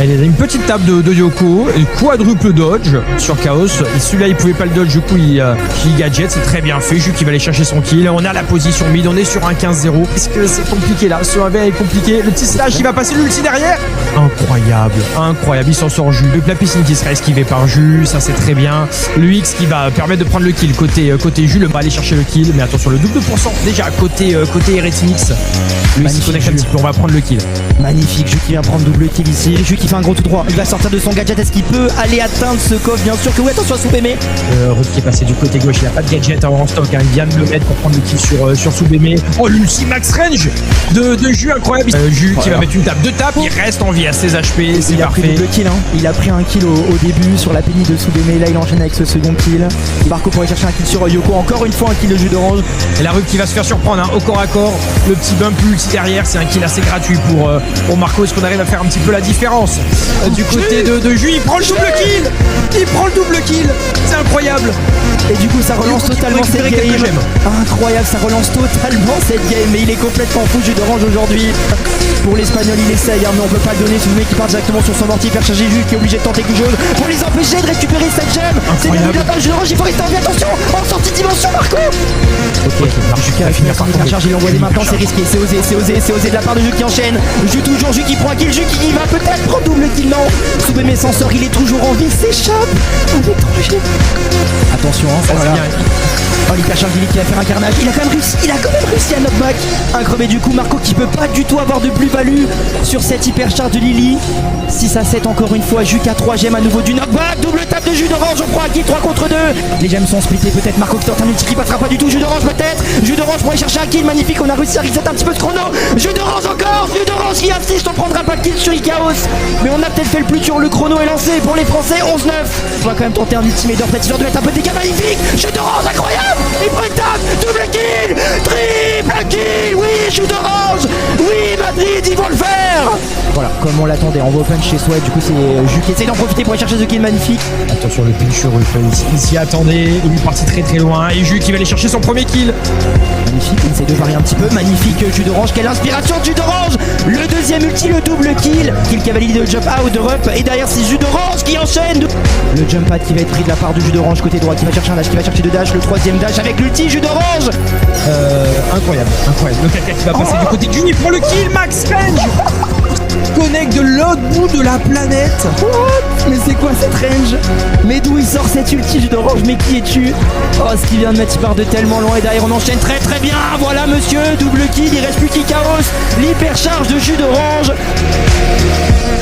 Elle a une petite table de Yoko, une quadruple dodge sur Chaos. Et celui-là, il pouvait pas le dodge, du coup, il gadget. C'est très bien fait. Ju qui va aller chercher son kill. On a la position mid, on est sur un 15-0. Est-ce que c'est compliqué là? Ce 1v est compliqué. Le petit slash, il va passer l'ulti derrière. Incroyable, incroyable. Il s'en sort Ju. Le Lapicine qui sera esquivé par Ju, ça c'est très bien. Le X qui va permettre de prendre le kill côté Ju. Le va aller chercher le kill. Mais attention, le double de pourcent déjà côté Eretinix. Lui, il se connecte un petit peu. On va prendre le kill. Magnifique, Ju qui vient prendre double kill ici. Ju qui fait un gros tout droit. Il va sortir de son gadget. Est-ce qu'il peut aller atteindre ce coffre? Bien sûr que oui. Attention à Soubémé. Ruth qui est passé du côté gauche. Il n'a pas de gadget en stock. Il vient de le mettre pour prendre le kill sur Soubémé. Oh, l'ulti max range de Ju, incroyable. Ju qui va mettre une tape. Deux tapes. Il reste en vie à 16 HP. C'est Il a pris parfait. double kill. Il a pris un kill au début sur la pénible de Soubémé. Là, il enchaîne avec ce second kill. Marco pourrait chercher un kill sur Yoko. Encore une fois, un kill de Jus d'orange. Et la Ruth qui va se faire surprendre au corps à corps. Le petit bump ulti derrière. C'est un kill assez gratuit pour Marco. Est-ce qu'on arrive à faire un petit peu la différence du côté de Ju? Il prend le double kill. Il prend le double kill. C'est incroyable. Et du coup, ça relance totalement cette game. Incroyable, ça relance totalement cette game. Mais il est complètement fou, Jus d'orange aujourd'hui. Pour l'Espagnol, il essaye, mais on peut pas le donner. Soubémé qui part directement sur son mortier, faire charger Ju qui est obligé de tenter quelque chose pour les empêcher de récupérer cette gemme. C'est bien vu de la part de Jus d'orange. Il faut rester en vie. Attention, en sortie de dimension, Marco. Ok, Ju qui va finir par une charge. Il envoie des maintenant, c'est risqué. C'est osé de la part de Ju qui enchaîne. Ju toujours, Ju qui prend un kill. Ju qui va peut-être prendre double kill. Non, Soubémé s'en sort. Il est toujours en vie. S'échappe. On est danger. Attention, Ça, c'est bien. Oh, l'hypercharge d'élite qui va faire un carnage. Il a quand même réussi à knockback. Un crevé du coup. Marco qui peut pas du tout avoir de plus-value sur cette hypercharge de Lily. 6 à 7 encore une fois. Ju qui a 3 gemmes à nouveau du knockback. Double tape de Jus d'orange. On prend un kill 3 contre 2. Les gemmes sont splittées. Peut-être Marco qui tente un ulti qui passera pas du tout. Jus d'orange peut-être. Jus d'orange pour aller chercher un kill. Magnifique. On a réussi à reset un petit peu de chrono. Jus d'orange encore. Jus d'orange qui assiste. On prendra pas de kill sur Chaos. Mais on a peut-être fait le plus dur. Le chrono est lancé pour les Français. 11-9. On va quand même tenter un ultimate peut-être. Il doit mettre un peu de dégâts. Magnifique. Jus d'orange incroyable. Il prend une tape. Double kill. Triple kill. Oui, Jus d'orange. Oui, Madrid, ils vont le faire. Voilà, comme on l'attendait, on va open chez soi. Du coup, c'est Ju qui essaie d'en profiter pour aller chercher ce kill magnifique. Attention, le pinch sur Ruth. Il s'y attendait. Il est parti très très loin. Et Ju qui va aller chercher son premier kill. Magnifique, il essaie de varier un petit peu. Magnifique, Jus d'orange. Quelle inspiration de Jus d'orange. Le deuxième ulti, le double kill. Kill qui a validé le jump out de Rup. Et derrière, c'est Jus d'orange qui enchaîne. Le jump pad qui va être pris de la part de Jus d'orange côté droit. Qui va chercher un dash, qui va chercher deux dash. Le troisième dash avec l'ulti, Jus d'orange. Incroyable, incroyable. Le caca qui va passer du côté de Ju. Il prend le kill, max range. Connecte de l'autre bout de la planète. What? Mais c'est quoi cette range? Mais d'où il sort cette ulti, Jus d'orange? Mais qui es-tu? Oh, ce qu'il vient de mettre, il part de tellement loin. Et derrière, on enchaîne très très bien. Voilà, monsieur, double kill. Il reste plus qu'Chaos. L'hypercharge de Jus d'orange.